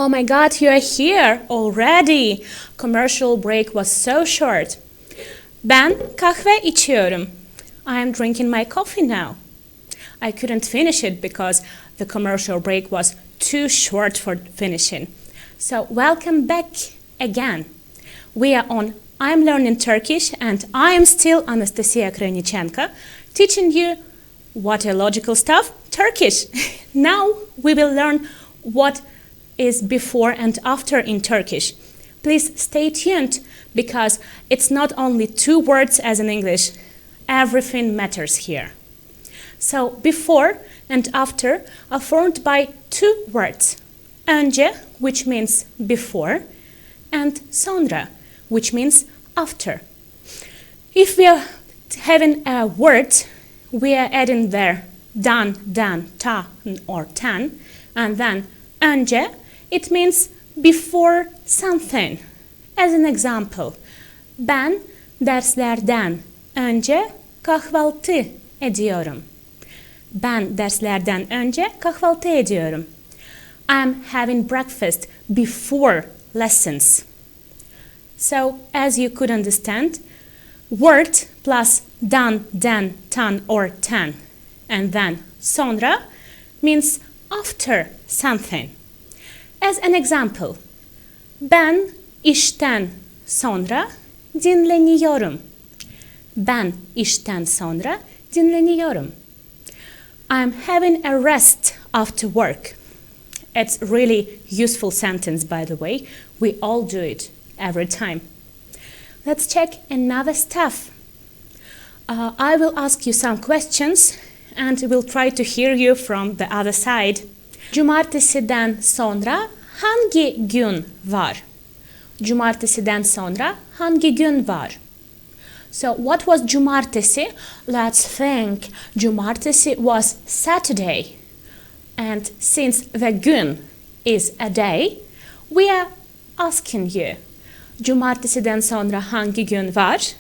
Oh my God, you are here already. Commercial break was so short. Ben kahve içiyorum. I am drinking my coffee now. I couldn't finish it because the commercial break was too short for finishing. So welcome back again. We are on I'm Learning Turkish and I am still Anastasia Krynichenko teaching you what a logical stuff, Turkish. Now we will learn what is before and after in Turkish. Please stay tuned because it's not only two words as in English. Everything matters here. So before and after are formed by two words. Önce, which means before, and sonra, which means after. If we are having a word, we are adding there dan, ta, or tan, and then önce, it means before something. As an example, ben derslerden önce kahvaltı ediyorum. Ben derslerden önce kahvaltı ediyorum. I'm having breakfast before lessons. So, as you could understand, word plus dan, tan, or tan, and then sonra means after something. As an example, ben işten sonra dinleniyorum. Ben işten sonra dinleniyorum. I'm having a rest after work. It's really useful sentence, by the way. We all do it every time. Let's check another stuff. I will ask you some questions and we'll try to hear you from the other side. Cumartesiden sonra hangi gün var? Cumartesiden sonra hangi gün var? So what was cumartesi? Let's think. Cumartesi was Saturday. And since the gün is a day, we are asking you, cumartesiden sonra hangi gün var?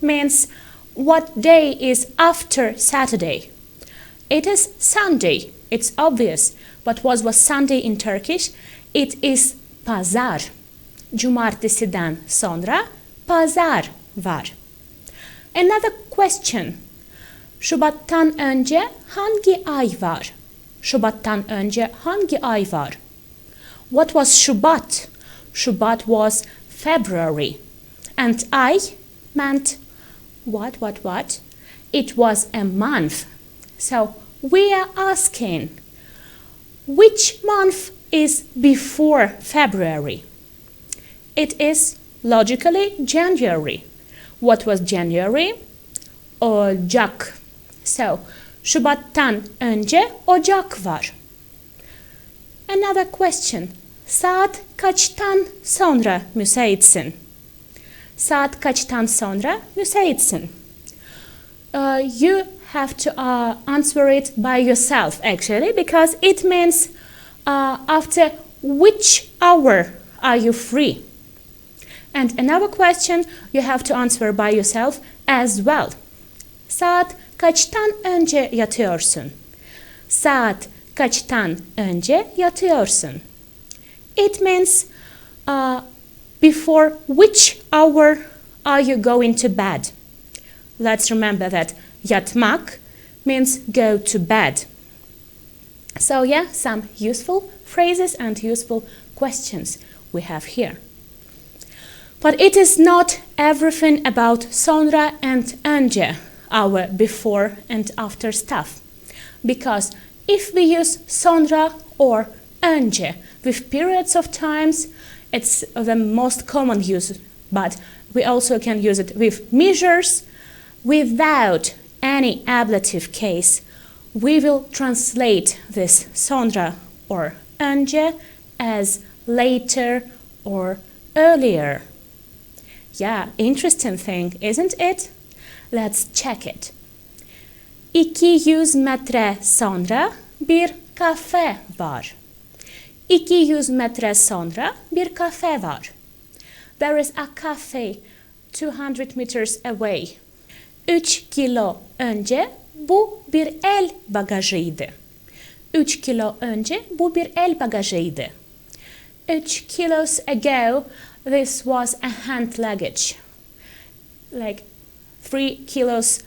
Means what day is after Saturday? It is Sunday. It's obvious. But what was Sunday in Turkish? It is pazar. Cumartesiden sonra pazar var. Another question. Şubattan önce hangi ay var? Şubattan önce hangi ay var? What was Şubat? Şubat was February. And ay meant what? It was a month. So we are asking, which month is before February? It is logically January. What was January? Ocak. So, Şubattan önce Ocak var. Another question. Saat kaçtan sonra müsaitsin? Saat kaçtan sonra müsaitsin? You have to answer it by yourself actually because it means after which hour are you free? And another question you have to answer by yourself as well. Saat kaçtan önce yatıyorsun? Saat kaçtan önce yatıyorsun? It means before which hour are you going to bed? Let's remember that yatmak means go to bed. So yeah, some useful phrases and useful questions we have here. But it is not everything about sonra and önce, our before and after stuff. Because if we use sonra or önce with periods of times, it's the most common use, but we also can use it with measures. Without any ablative case, we will translate this sonra or önce as later or earlier. Yeah, interesting thing, isn't it? Let's check it. 200 metre sonra bir kafe var. 200 metre sonra bir kafe var. There is a cafe 200 meters away. 3 kilo önce bu bir el bagajıydı. 3 kilo önce bu bir el bagajıydı. 3 kilos ago, this was a hand luggage. Like 3 kilos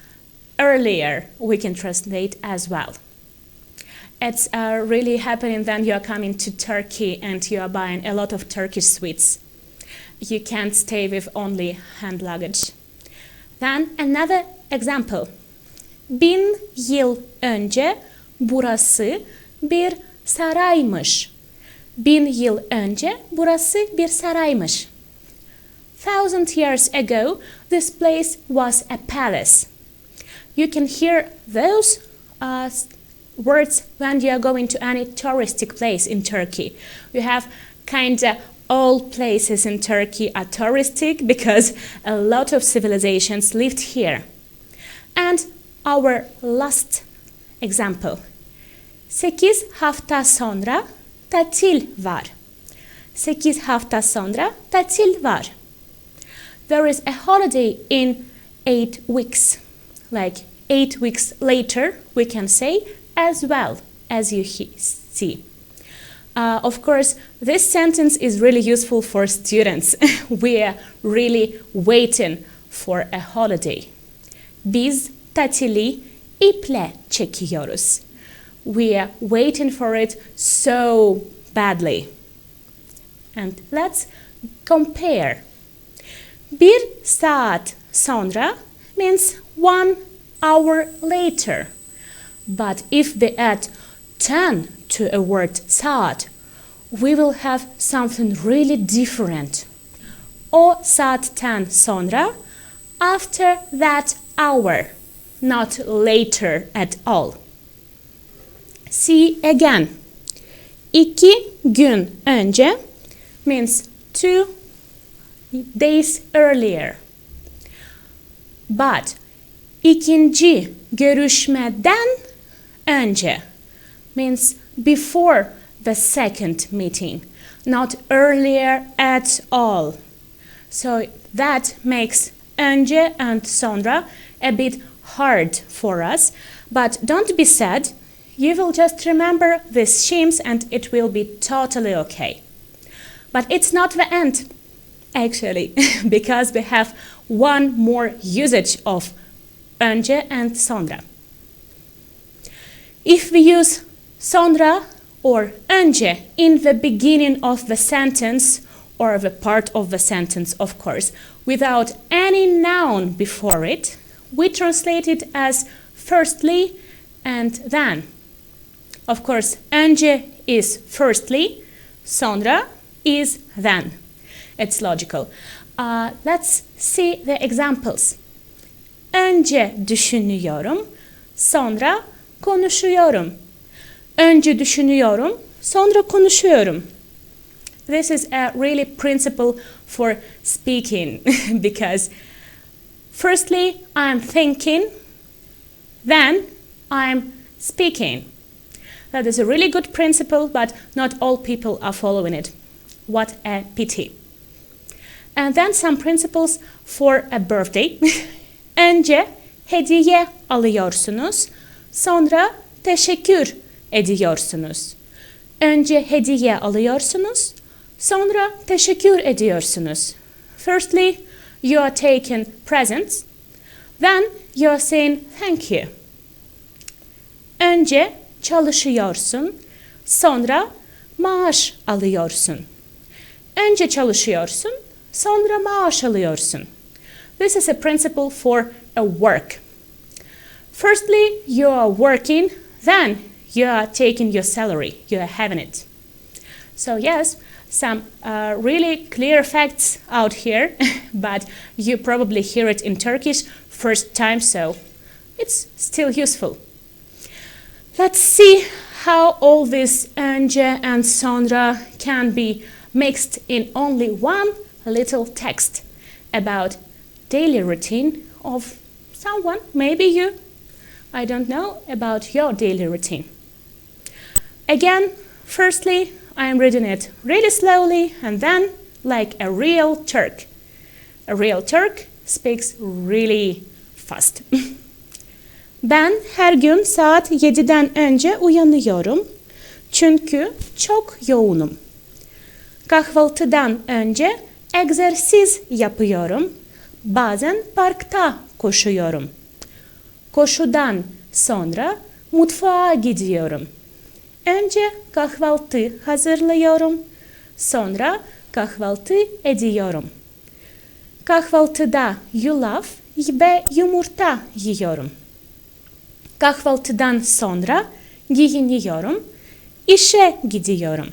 earlier, we can translate as well. It's really happening when you are coming to Turkey and you are buying a lot of Turkish sweets. You can't stay with only hand luggage. Then another example. 1000 yıl önce burası bir saraymış. 1000 yıl önce burası bir saraymış. 1000 years ago, this place was a palace. You can hear those words when you are going to any touristic place in Turkey. You have kinda all places in Turkey are touristic because a lot of civilizations lived here. And our last example. 8 hafta sonra tatil var. 8 hafta sonra tatil var. There is a holiday in 8 weeks. Like 8 weeks later, we can say as well, as you see. Of course, this sentence is really useful for students. We are really waiting for a holiday. Biz tatili iple çekiyoruz. We are waiting for it so badly. And let's compare. 1 saat sonra means 1 hour later. But if we add 10 to a word saat, we will have something really different. O saatten sonra, after that hour, not later at all. See again. 2 gün önce means 2 days earlier. But ikinci görüşmeden önce means before the second meeting, not earlier at all. So that makes önce and sonra a bit hard for us, but don't be sad. You will just remember these schemes and it will be totally okay. But it's not the end, actually, because we have one more usage of önce and sonra. If we use sonra or önce in the beginning of the sentence, or the part of the sentence, of course, without any noun before it, we translate it as firstly and then. Of course, önce is firstly, sonra is then. It's logical. Let's see the examples. Önce düşünüyorum, sonra konuşuyorum. Önce düşünüyorum, sonra konuşuyorum. This is a really principle for speaking because firstly I'm thinking, then I'm speaking. That is a really good principle, but not all people are following it. What a pity. And then some principles for a birthday. Önce hediye alıyorsunuz, sonra teşekkür ediyorsunuz. Önce hediye alıyorsunuz, sonra teşekkür ediyorsunuz. Firstly, you are taking presents, then you are saying thank you. Önce çalışıyorsun, sonra maaş alıyorsun. Önce çalışıyorsun, sonra maaş alıyorsun. This is a principle for a work. Firstly, you are working, then you are taking your salary, you are having it. So yes, some really clear facts out here, but you probably hear it in Turkish first time, so it's still useful. Let's see how all this önce and sonra can be mixed in only one little text about daily routine of someone, maybe you. I don't know about your daily routine. Again, firstly, I am reading it really slowly and then like a real Turk. A real Turk speaks really fast. Ben her gün saat 7'den önce uyanıyorum. Çünkü çok yoğunum. Kahvaltıdan önce egzersiz yapıyorum. Bazen parkta koşuyorum. Koşudan sonra mutfağa gidiyorum. Önce kahvaltı hazırlıyorum. Sonra kahvaltı ediyorum. Kahvaltıda yulaf ve yumurta yiyorum. Kahvaltıdan sonra giyiniyorum. İşe gidiyorum.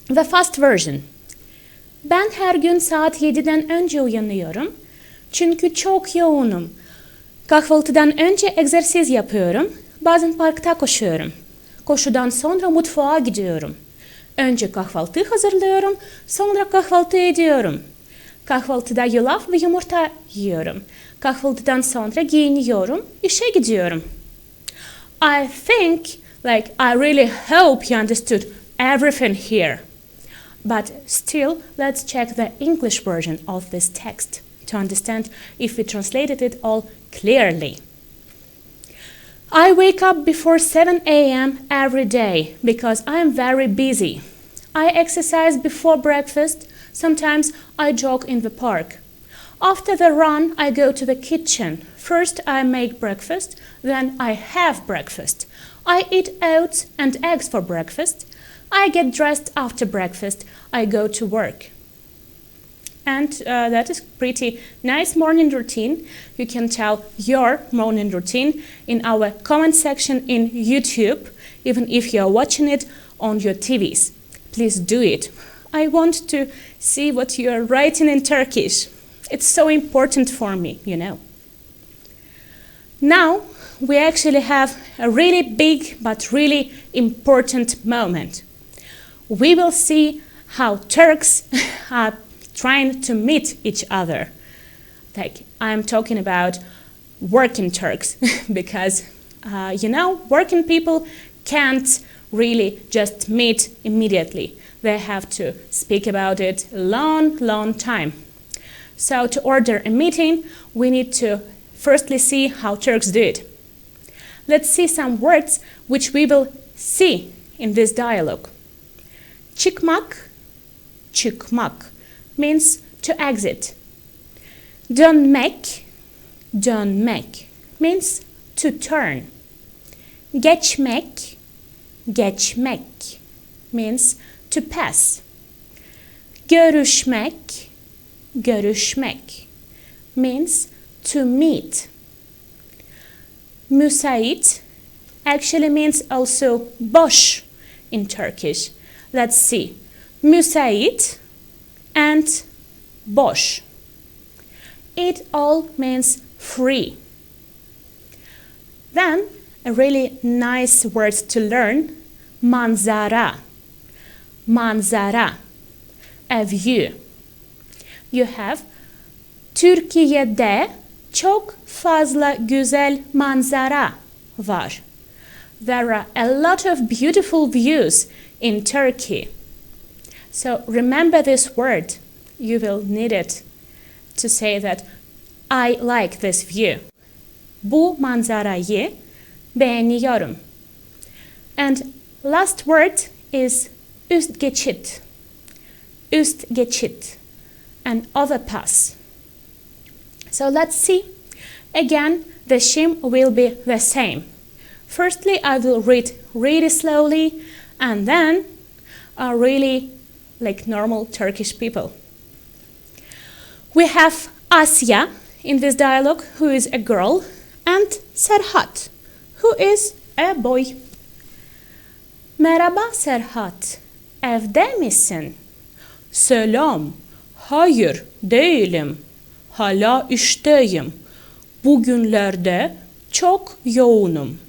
The fast version. Ben her gün saat 7'den önce uyanıyorum. Çünkü çok yoğunum. Kahvaltıdan önce egzersiz yapıyorum. Bazen parkta koşuyorum. Koşudan sonra mutfağa gidiyorum. Önce kahvaltı hazırlıyorum, sonra kahvaltı ediyorum. Kahvaltıda yulaf ve yumurta yiyorum. Kahvaltıdan sonra giyiniyorum, işe gidiyorum. I think, I really hope you understood everything here. But still, let's check the English version of this text to understand if we translated it all clearly. I wake up before 7 a.m. every day because I am very busy. I exercise before breakfast. Sometimes I jog in the park. After the run, I go to the kitchen. First, I make breakfast, then I have breakfast. I eat oats and eggs for breakfast. I get dressed after breakfast. I go to work. And that is pretty nice morning routine. You can tell your morning routine in our comment section in YouTube, even if you are watching it on your TVs. Please do it. I want to see what you are writing in Turkish. It's so important for me, you know. Now we actually have a really big but really important moment. We will see how Turks are trying to meet each other. I'm talking about working Turks because, working people can't really just meet immediately. They have to speak about it a long time. So to order a meeting, we need to firstly see how Turks do it. Let's see some words which we will see in this dialogue. Çıkmak, çıkmak means to exit. Dönmek, dönmek means to turn. Geçmek, geçmek means to pass. Görüşmek, görüşmek means to meet. Müsait actually means also boş in Turkish. Let's see. Müsait and boş. It all means free. Then a really nice word to learn, manzara. Manzara, a view. You have Türkiye'de çok fazla güzel manzara var. There are a lot of beautiful views in Turkey. So remember this word. You will need it to say that I like this view. Bu manzarayı beğeniyorum. And last word is üst geçit. Üst geçit. An overpass. So let's see. Again, the shim will be the same. Firstly, I will read really slowly and then really like normal Turkish people. We have Asya in this dialogue, who is a girl, and Serhat, who is a boy. Merhaba Serhat, evde misin? Selam, hayır değilim. Hala işteyim. Bugünlerde çok yoğunum.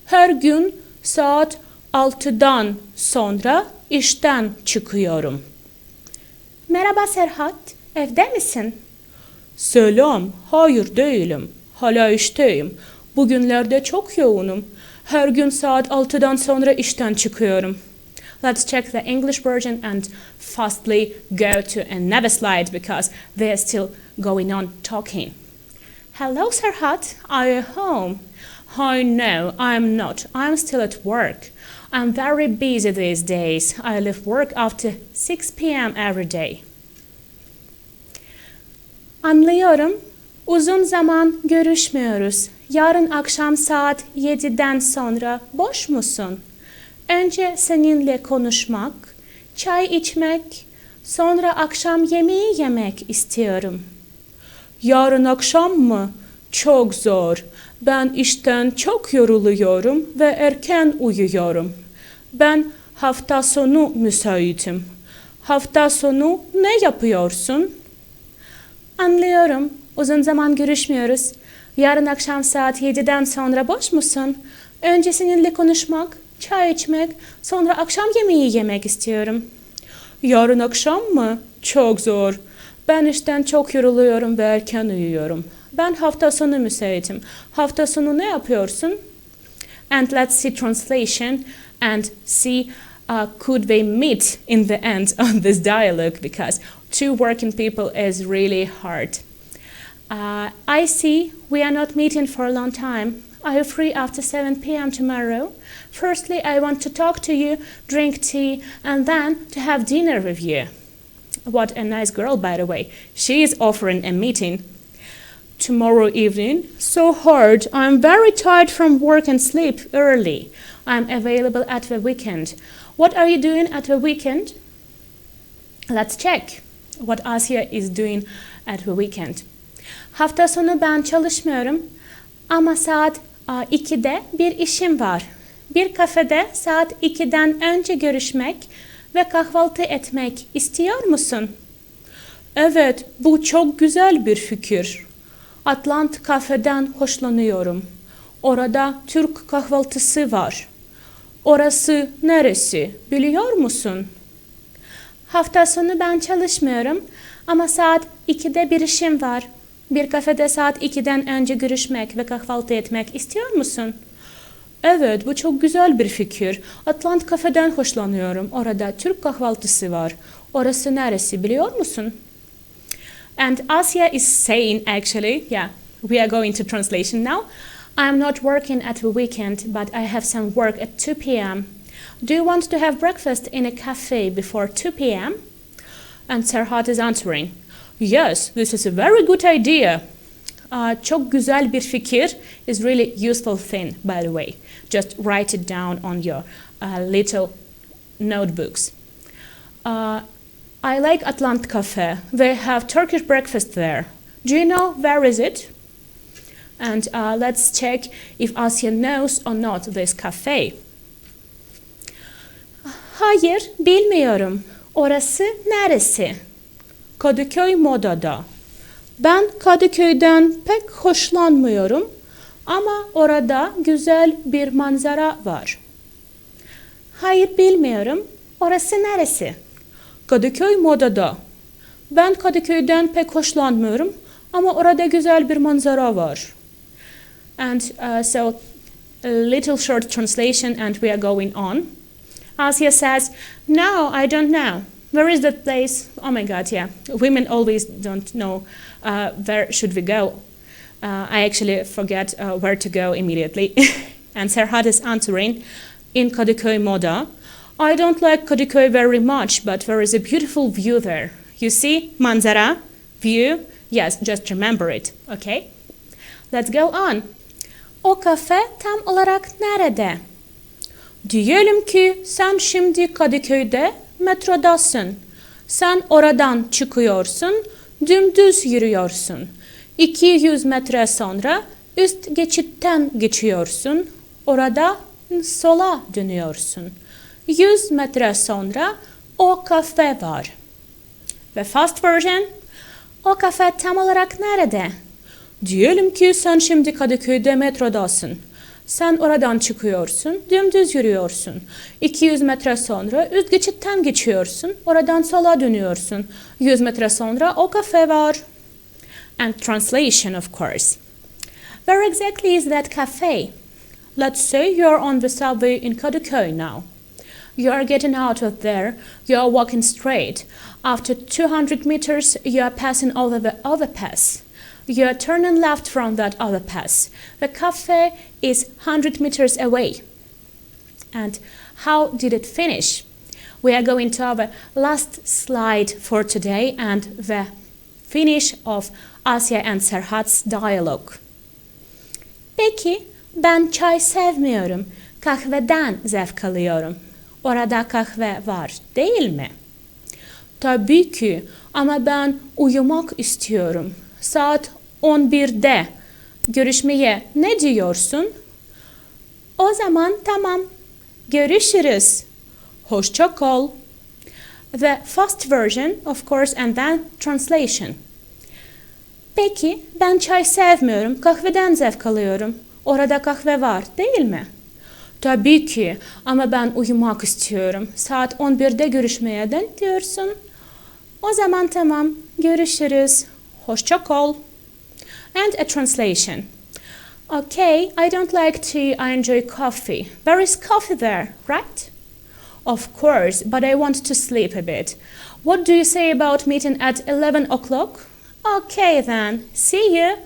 Her gün saat 6'dan sonra işten çıkıyorum. Merhaba Serhat, evde misin? Selam, hayır değilim. Hala işteyim. Bugünlerde çok yoğunum. Her gün saat 6'dan sonra işten çıkıyorum. Let's check the English version and fastly go to another slide because they're still going on talking. Hello Serhat, are you home? Oh no, I'm not. I'm still at work. I'm very busy these days. I leave work after 6 p.m. every day. Anlıyorum. Uzun zaman görüşmüyoruz. Yarın akşam saat 7'den sonra boş musun? Önce seninle konuşmak, çay içmek, sonra akşam yemeği yemek istiyorum. Yarın akşam mı? Çok zor. Ben işten çok yoruluyorum ve erken uyuyorum. Ben hafta sonu müsaitim. Hafta sonu ne yapıyorsun? Anlıyorum. Uzun zaman görüşmüyoruz. Yarın akşam saat 7'den sonra boş musun? Önce seninle konuşmak, çay içmek, sonra akşam yemeği yemek istiyorum. Yarın akşam mı? Çok zor. Ben işten çok yoruluyorum ve erken uyuyorum. Ben hafta sonu müsaitim. Hafta sonu ne yapıyorsun? And let's see translation and see could they meet in the end on this dialogue, because two working people is really hard. I see we are not meeting for a long time. Are you free after 7 p.m. tomorrow? Firstly, I want to talk to you, drink tea, and then to have dinner with you. What a nice girl, by the way. She is offering a meeting tomorrow evening. So hard. I'm very tired from work and sleep early. I'm available at the weekend. What are you doing at the weekend? Let's check what Asya is doing at the weekend. Hafta sonu ben çalışmıyorum ama saat 2'de bir işim var. Bir kafede saat 2'den önce görüşmek ve kahvaltı etmek istiyor musun? Evet, bu çok güzel bir fikir. Atlant kafeden hoşlanıyorum. Orada Türk kahvaltısı var. Orası neresi, biliyor musun? Hafta sonu ben çalışmıyorum ama saat 2'de bir işim var. Bir kafede saat 2'den önce görüşmek ve kahvaltı etmek istiyor musun? Evet, bu çok güzel bir fikir. Atlant kafeden hoşlanıyorum. Orada Türk kahvaltısı var. Orası neresi, biliyor musun? And Asya is saying, actually, yeah, we are going to translation now. I'm not working at the weekend, but I have some work at 2 p.m. Do you want to have breakfast in a cafe before 2 p.m.? And Serhat is answering, yes, this is a very good idea. Çok güzel bir fikir is really useful thing, by the way. Just write it down on your little notebooks. I like Atlant Cafe. They have Turkish breakfast there. Do you know where is it? And let's check if Asya knows or not this cafe. Hayır, bilmiyorum. Orası neresi? Kadıköy Moda'da. Ben Kadıköy'den pek hoşlanmıyorum ama orada güzel bir manzara var. Hayır, bilmiyorum. Orası neresi? Kadıköy Moda'da. Ben Kadıköy'den pek hoşlanmıyorum ama orada güzel bir manzara var. And so a little short translation and we are going on. Asya says, no, I don't know. Where is that place? Oh my God, yeah. Women always don't know where should we go. I actually forget where to go immediately. And Serhat is answering, in Kadıköy Moda. I don't like Kadıköy very much, but there is a beautiful view there. You see, manzara, view. Yes, just remember it, okay? Let's go on. O kafe tam olarak nerede? Diyelim ki sen şimdi Kadıköy'de metrodasın. Sen oradan çıkıyorsun, dümdüz yürüyorsun. 200 metre sonra üst geçitten geçiyorsun. Orada sola dönüyorsun. 100 metre sonra o kafe var. Ve fast version, o kafe tam olarak nerede? Diyelim ki sen şimdi Kadıköy'de metrodasın. Sen oradan çıkıyorsun, dümdüz yürüyorsun. 200 metre sonra üst geçitten geçiyorsun, oradan sola dönüyorsun. 100 metre sonra o kafe var. And translation, of course. Where exactly is that cafe? Let's say you're on the subway in Kadıköy now. You are getting out of there, you are walking straight. After 200 meters, you are passing over the overpass. You are turning left from that overpass. The cafe is 100 meters away. And how did it finish? We are going to our last slide for today and the finish of Asya and Serhat's dialogue. Peki, ben çay sevmiyorum. Kahveden zevk alıyorum. Orada kahve var, değil mi? Tabii ki ama ben uyumak istiyorum. Saat 11'de. Görüşmeye ne diyorsun? O zaman tamam. Görüşürüz. Hoşça kal. The fast version, of course, and then translation. Peki, ben çay sevmiyorum. Kahveden zevk alıyorum. Orada kahve var, değil mi? Tabii ki ama ben uyumak istiyorum. Saat 11'de görüşmeye ne diyorsun? O zaman tamam. Görüşürüz. Hoşça kal. And a translation. Okay, I don't like tea, I enjoy coffee. There is coffee there, right? Of course, but I want to sleep a bit. What do you say about meeting at 11 o'clock? Okay then, see you.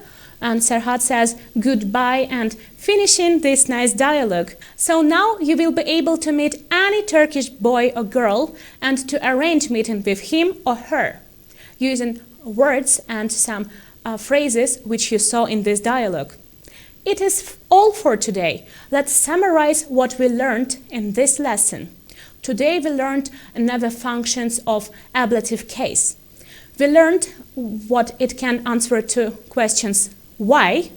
And Serhat says goodbye and finishing this nice dialogue. So now you will be able to meet any Turkish boy or girl and to arrange meeting with him or her using words and some phrases which you saw in this dialogue. It is all for today. Let's summarize what we learned in this lesson. Today we learned another functions of ablative case. We learned what it can answer to questions why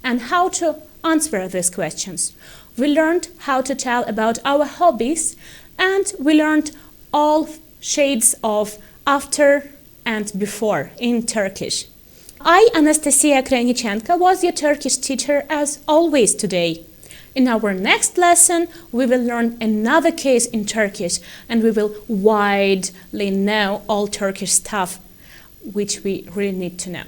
and how to answer these questions. We learned how to tell about our hobbies and we learned all shades of after and before in Turkish. I, Anastasia Krajnichenko, was your Turkish teacher as always today. In our next lesson, we will learn another case in Turkish and we will widely know all Turkish stuff which we really need to know.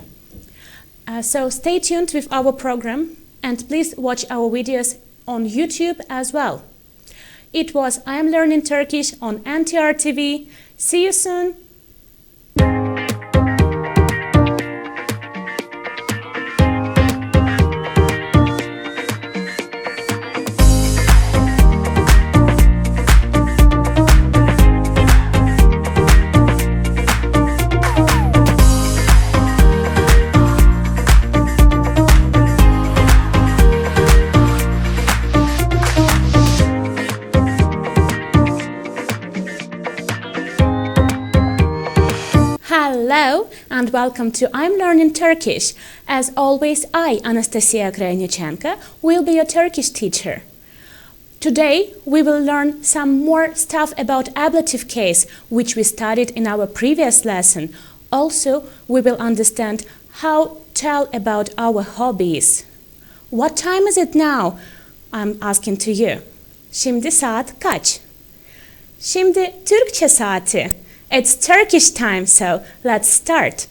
So stay tuned with our program and please watch our videos on YouTube as well. It was I Am Learning Turkish on NTR TV. See you soon. Hello and welcome to I'm Learning Turkish. As always, I, Anastasia Krajnichenko, will be your Turkish teacher. Today, we will learn some more stuff about ablative case, which we studied in our previous lesson. Also, we will understand how to tell about our hobbies. What time is it now? I'm asking to you. Şimdi saat kaç? Şimdi Türkçe saati. It's Turkish time, so let's start.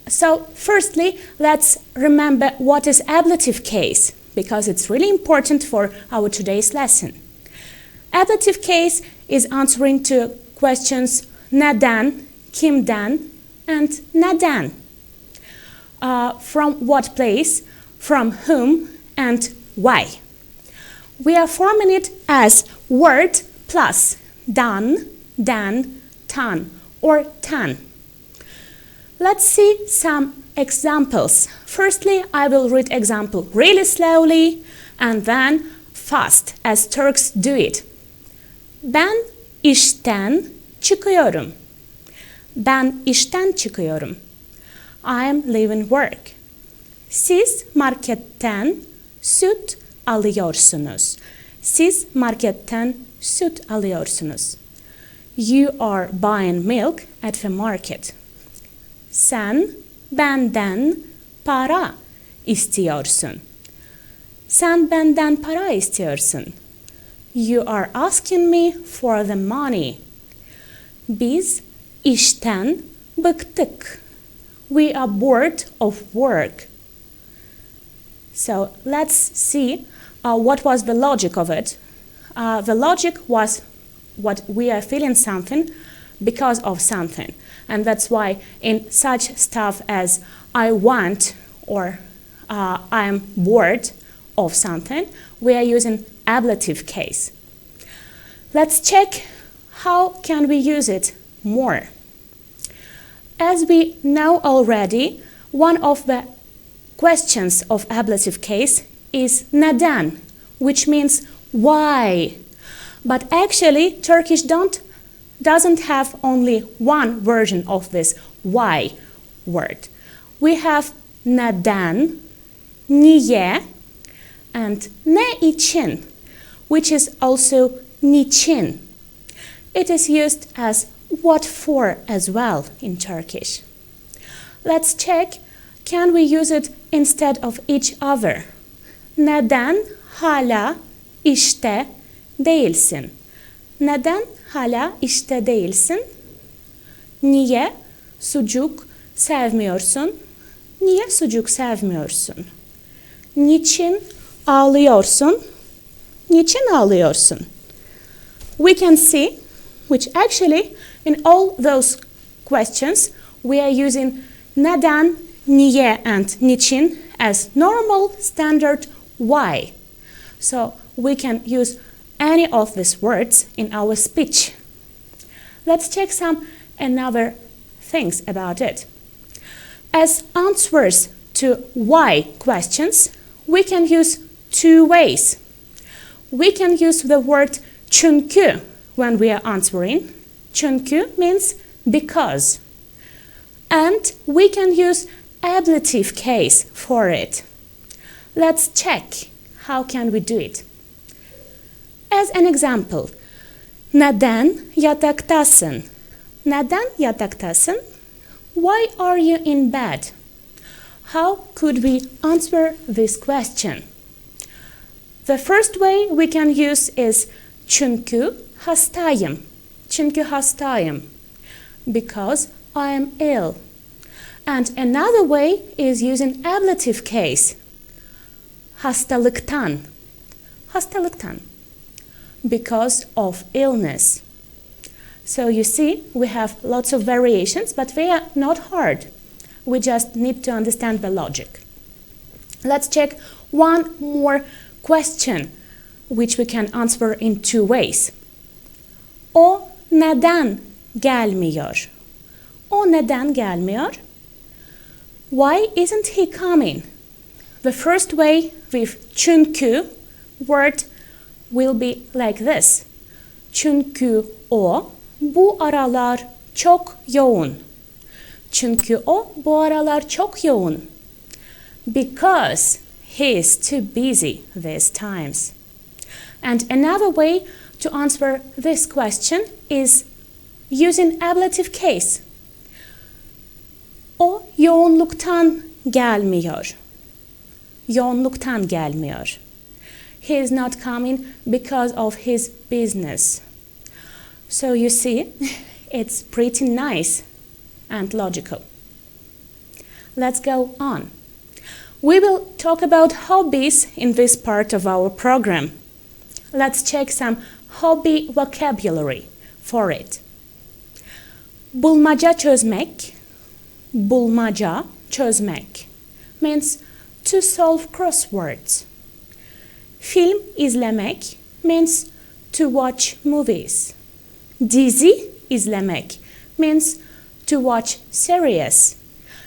So, firstly, let's remember what is ablative case, because it's really important for our today's lesson. Ablative case is answering to questions neden, kimden, and neden. From what place, from whom, and why. We are forming it as word plus dan, tan, or tan. Let's see some examples. Firstly, I will read example really slowly and then fast, as Turks do it. Ben işten çıkıyorum. Ben işten çıkıyorum. I am leaving work. Siz marketten süt alıyorsunuz. Siz marketten süt alıyorsunuz. You are buying milk at the market. Sen benden para istiyorsun. Sen benden para istiyorsun. You are asking me for the money. Biz işten bıktık. We are bored of work. So let's see what was the logic of it. The logic was what we are feeling something because of something. And that's why in such stuff as I want or I'm bored, of something, we are using ablative case. Let's check how can we use it more. As we know already, one of the questions of ablative case is neden, which means why. But actually, Turkish doesn't have only one version of this why word. We have neden, niye, and ne için, which is also niçin. It is used as what for as well in Turkish. Let's check, can we use it instead of each other? Neden hala işte değilsin? Neden hala işte değilsin? Niye sucuk sevmiyorsun? Niye sucuk sevmiyorsun? Niçin ağlıyorsun? Niçin ağlıyorsun? We can see which actually in all those questions we are using neden, niye and niçin as normal standard why. So we can use any of these words in our speech. Let's check some another things about it. As answers to why questions, we can use two ways. We can use the word çünkü when we are answering. Çünkü means because. And we can use ablative case for it. Let's check how can we do it. As an example, neden yataktasın? Neden yataktasın? Why are you in bed? How could we answer this question? The first way we can use is çünkü hastayım. Çünkü hastayım. Because I am ill. And another way is using ablative case. Hastalıktan. Hastalıktan. Because of illness. So you see, we have lots of variations, but they are not hard. We just need to understand the logic. Let's check one more question, which we can answer in two ways. O neden gelmiyor? O neden gelmiyor? Why isn't he coming? The first way with çünkü word will be like this. Çünkü o bu aralar çok yoğun. Çünkü o bu aralar çok yoğun. Because he is too busy these times. And another way to answer this question is using ablative case. O yoğunluktan gelmiyor. Yoğunluktan gelmiyor. He is not coming because of his business. So you see, it's pretty nice and logical. Let's go on. We will talk about hobbies in this part of our program. Let's check some hobby vocabulary for it. Bulmaca çözmek, bulmaca çözmek means to solve crosswords. Film izlemek means to watch movies. Dizi izlemek means to watch series.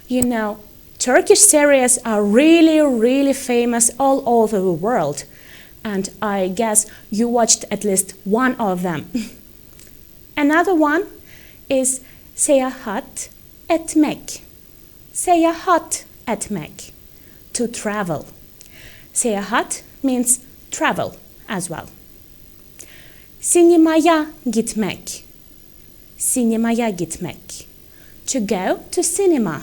You know, Turkish series are really famous all over the world. And I guess you watched at least one of them. Another one is seyahat etmek. Seyahat etmek, to travel. Seyahat means travel as well. Sinemaya gitmek. Sinemaya gitmek, to go to cinema.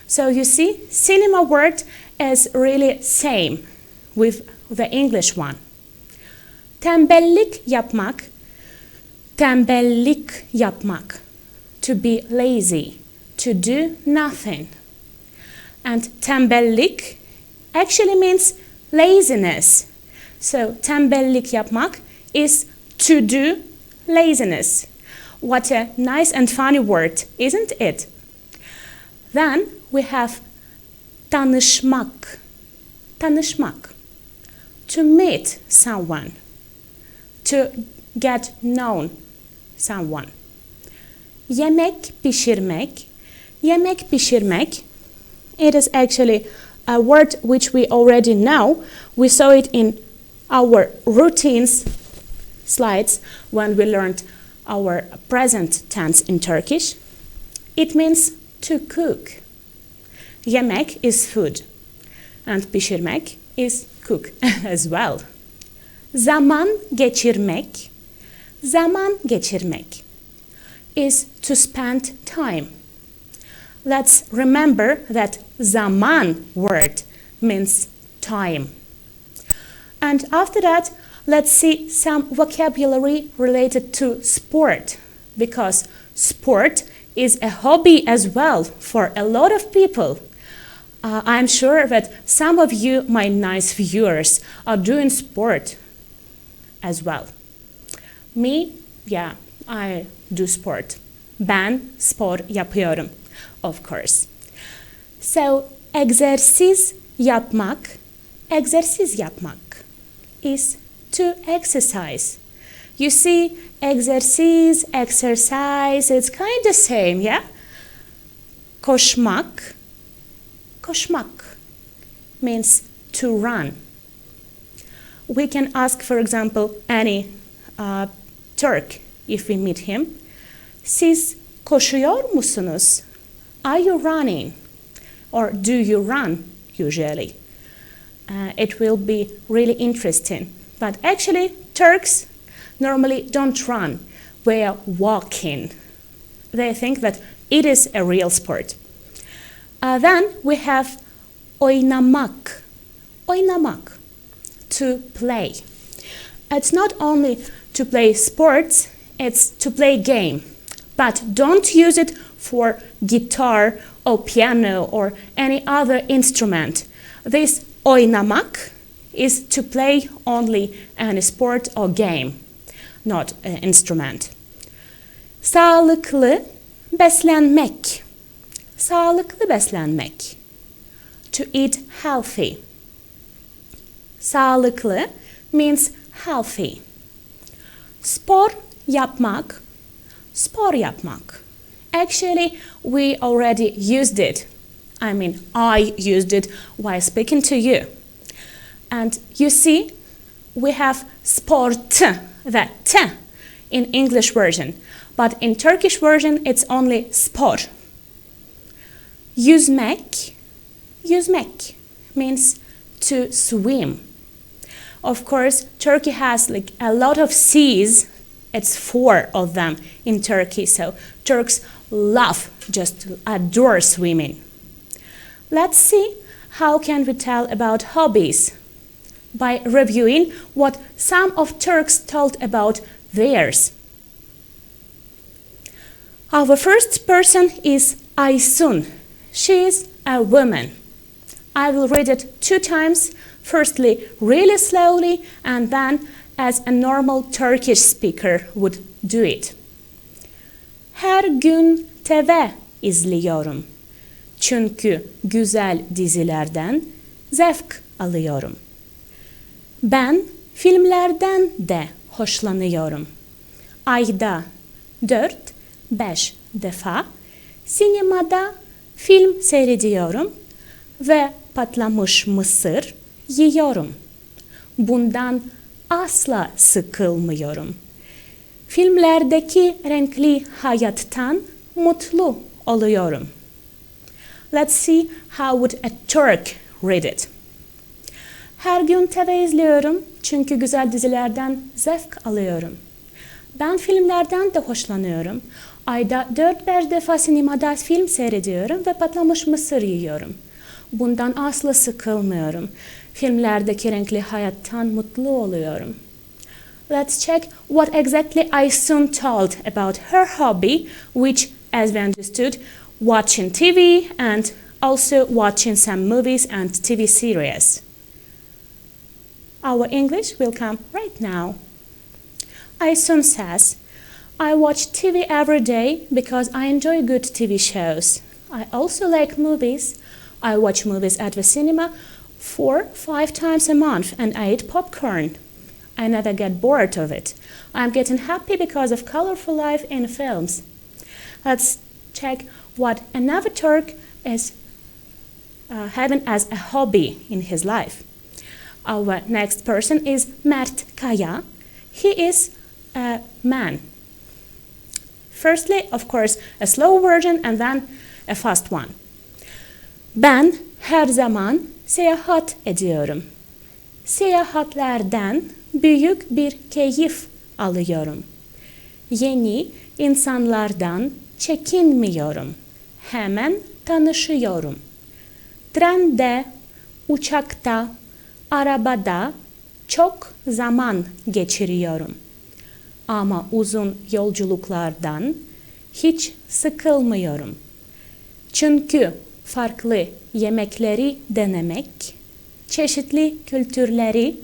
So you see, cinema word is really same with the English one. Tembellik yapmak. Tembellik yapmak, to be lazy, to do nothing. And tembellik actually means laziness. So tembellik yapmak is to do laziness. What a nice and funny word, isn't it? Then we have tanışmak. Tanışmak, to meet someone, to get known someone. Yemek pişirmek. Yemek pişirmek, it is actually a word which we already know. We saw it in our routines slides when we learned our present tense in Turkish. It means to cook. Yemek is food and pişirmek is cook as well. Zaman geçirmek. Zaman geçirmek is to spend time. Let's remember that zaman word means time. And after that, let's see some vocabulary related to sport, because sport is a hobby as well for a lot of people. I'm sure that some of you, my nice viewers, are doing sport as well. Me, yeah, I do sport. Ben spor yapıyorum, of course. So, egzersiz yapmak is to exercise. You see, exercise, it's kind of same, yeah? Koşmak means to run. We can ask, for example, any Turk, if we meet him, siz koşuyor musunuz? Are you running? Or do you run, usually? It will be really interesting. But actually, Turks normally don't run. They are walking. They think that it is a real sport. Then we have oynamak. Oynamak, to play. It's not only to play sports, it's to play game. But don't use it for guitar or piano or any other instrument. This oynamak is to play only any sport or game, not an instrument. Sağlıklı beslenmek. Sağlıklı beslenmek. To eat healthy. Sağlıklı means healthy. Spor yapmak. Spor yapmak. Actually, we already used it. I used it while speaking to you. And you see, we have sport, that t in English version. But in Turkish version, it's only spor. Yüzmek means to swim. Of course, Turkey has like a lot of seas. It's 4 of them in Turkey, so Turks just adore swimming. Let's see how can we tell about hobbies by reviewing what some of Turks told about theirs. Our first person is Aysun. She is a woman. I will read it 2 times, firstly really slowly and then as a normal Turkish speaker would do it. Her gün TV izliyorum. Çünkü güzel dizilerden zevk alıyorum. Ben filmlerden de hoşlanıyorum. Ayda 4-5 defa sinemada film seyrediyorum ve patlamış mısır yiyorum. Bundan asla sıkılmıyorum. Filmlerdeki renkli hayattan mutlu oluyorum. Let's see how would a Turk read it. Her gün TV izliyorum çünkü güzel dizilerden zevk alıyorum. Ben filmlerden de hoşlanıyorum. Ayda 4-5 defa sinemada film seyrediyorum ve patlamış mısır yiyorum. Bundan asla sıkılmıyorum. Filmlerdeki renkli hayattan mutlu oluyorum. Let's check what exactly Aysun told about her hobby, which, as we understood, watching TV and also watching some movies and TV series. Our English will come right now. Aysun says, I watch TV every day because I enjoy good TV shows. I also like movies. I watch movies at the cinema 4-5 times a month and I eat popcorn. I never get bored of it. I'm getting happy because of colorful life in films. Let's check what another Turk is having as a hobby in his life. Our next person is Mert Kaya. He is a man. Firstly, of course, a slow version and then a fast one. Ben her zaman seyahat ediyorum. Seyahatlerden büyük bir keyif alıyorum. Yeni insanlardan çekinmiyorum. Hemen tanışıyorum. Trende, uçakta, arabada çok zaman geçiriyorum. Ama uzun yolculuklardan hiç sıkılmıyorum. Çünkü farklı yemekleri denemek, çeşitli kültürleri,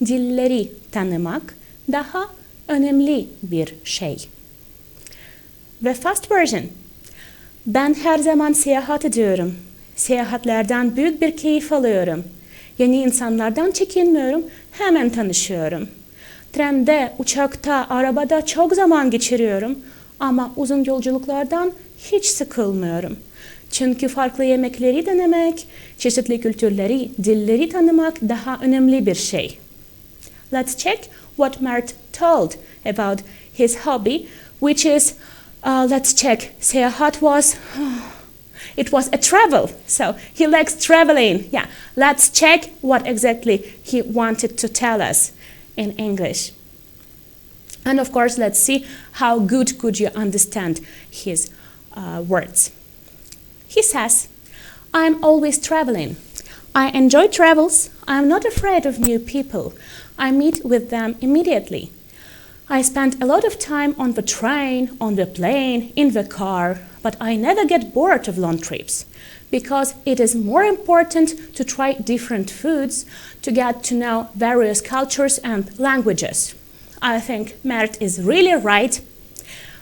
dilleri tanımak daha önemli bir şey. Ve fast version. Ben her zaman seyahat ediyorum. Seyahatlerden büyük bir keyif alıyorum. Yeni insanlardan çekinmiyorum, hemen tanışıyorum. Trende, uçakta, arabada çok zaman geçiriyorum ama uzun yolculuklardan hiç sıkılmıyorum. Çünkü farklı yemekleri denemek, çeşitli kültürleri, dilleri tanımak daha önemli bir şey. Let's check what Mert told about his hobby, which is, let's check, seyahat was, it was a travel. So he likes traveling. Yeah, let's check what exactly he wanted to tell us in English. And of course, let's see how good could you understand his words. He says, I'm always traveling. I enjoy travels. I'm not afraid of new people. I meet with them immediately. I spend a lot of time on the train, on the plane, in the car, but I never get bored of long trips because it is more important to try different foods, to get to know various cultures and languages. I think Mert is really right.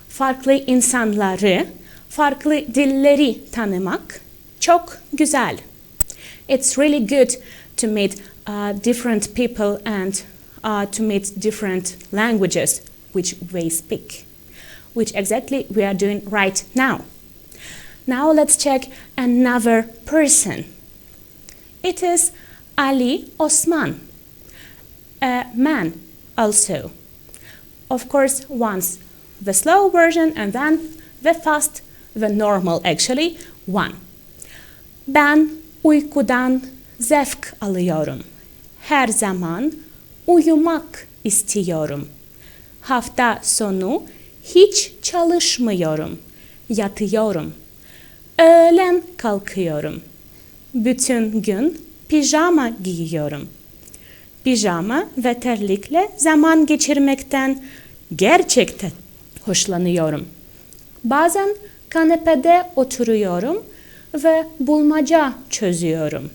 Farklı insanları, farklı dilleri tanımak çok güzel. It's really good to meet different people and to meet different languages which they speak, which exactly we are doing right now. Now let's check another person. It is Ali Osman, a man also. Of course, once the slow version and then the fast, the normal actually, one. Ben uykudan zevk alıyorum. Her zaman uyumak istiyorum. Hafta sonu hiç çalışmıyorum. Yatıyorum. Öğlen kalkıyorum. Bütün gün pijama giyiyorum. Pijama ve terlikle zaman geçirmekten gerçekten hoşlanıyorum. Bazen kanepede oturuyorum ve bulmaca çözüyorum.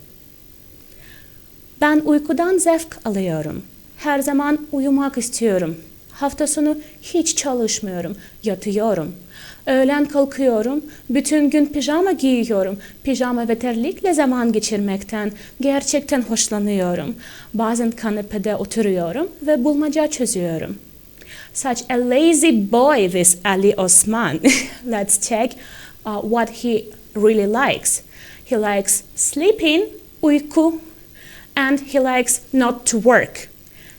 Ben uykudan zevk alıyorum. Her zaman uyumak istiyorum. Hafta sonu hiç çalışmıyorum, yatıyorum. Öğlen kalkıyorum, bütün gün pijama giyiyorum. Pijama ve terlikle zaman geçirmekten gerçekten hoşlanıyorum. Bazen kanepede oturuyorum ve bulmaca çözüyorum. Such a lazy boy, this Ali Osman. Let's check what he really likes. He likes sleeping, uyku, and he likes not to work.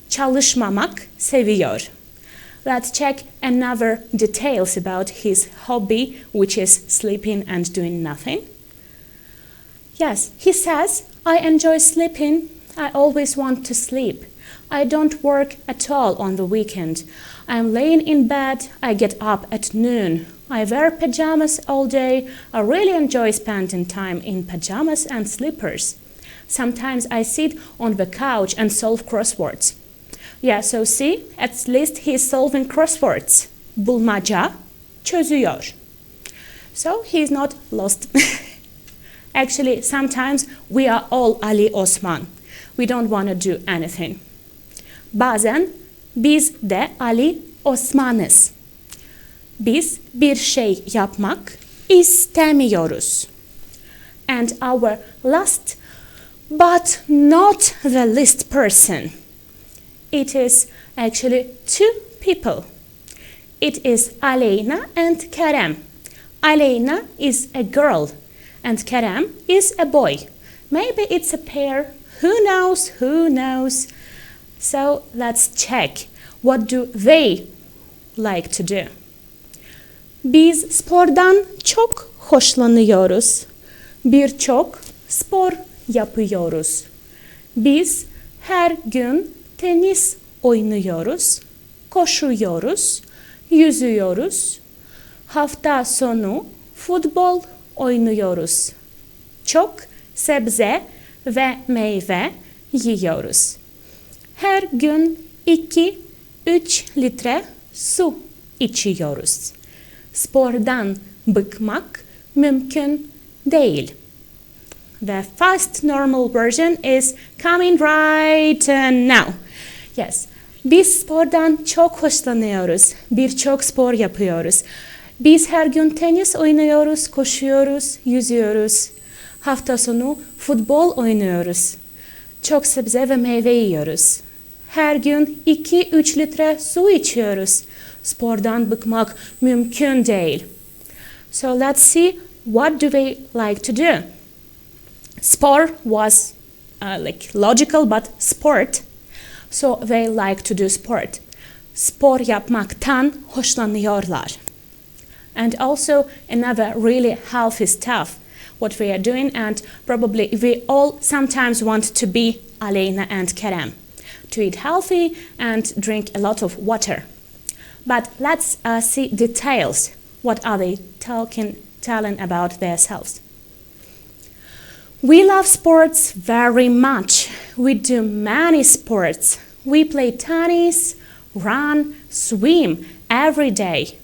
Çalışmamak seviyor. Let's check another details about his hobby, which is sleeping and doing nothing. Yes, he says, I enjoy sleeping. I always want to sleep. I don't work at all on the weekend. I'm laying in bed. I get up at noon. I wear pajamas all day. I really enjoy spending time in pajamas and slippers. Sometimes I sit on the couch and solve crosswords. Yeah, so see, at least he's solving crosswords. Bulmaca çözüyor. So he's not lost. Actually, sometimes we are all Ali Osman. We don't want to do anything. Bazen biz de Ali Osman'ız. Biz bir şey yapmak istemiyoruz. And our last but not the least person. It is actually two people. It is Aleyna and Kerem. Aleyna is a girl and Kerem is a boy. Maybe it's a pair. Who knows? Who knows? So let's check. What do they like to do? Biz spordan çok hoşlanıyoruz. Birçok spor yapıyoruz. Biz her gün tenis oynuyoruz, koşuyoruz, yüzüyoruz. Hafta sonu futbol oynuyoruz. Çok sebze ve meyve yiyoruz. Her gün 2-3 litre su içiyoruz. Spordan bıkmak mümkün değil. The fast normal version is coming right now. Yes. Biz spordan çok hoşlanıyoruz. Birçok spor yapıyoruz. Biz her gün tenis oynuyoruz, koşuyoruz, yüzüyoruz. Hafta sonu futbol oynuyoruz. Çok sebze ve meyve yiyoruz. Her gün 2-3 litre su içiyoruz. Spordan bıkmak mümkün değil. So let's see, what do they like to do? Spor was like logical, but sport. So they like to do sport. Spor yapmaktan hoşlanıyorlar. And also another really healthy stuff what we are doing, and probably we all sometimes want to be Aleyna and Kerem, to eat healthy and drink a lot of water. But let's see details. What are they telling about themselves? We love sports very much. We do many sports. We play tennis, run, swim every day.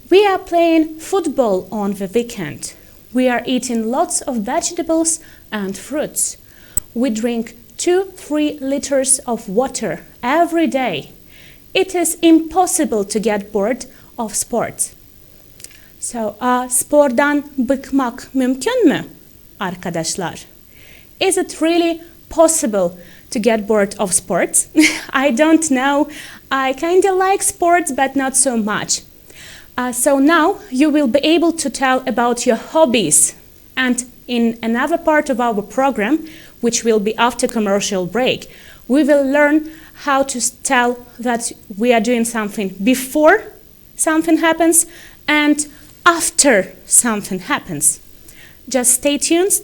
We are playing football on the weekend. We are eating lots of vegetables and fruits. We drink 2-3 liters of water every day. It is impossible to get bored of sports. So, spordan bıkmak mümkün mü arkadaşlar? Is it really possible to get bored of sports? I don't know. I kind of like sports, but not so much. So now you will be able to tell about your hobbies. And in another part of our program, which will be after commercial break, we will learn how to tell that we are doing something before something happens and after something happens. Just stay tuned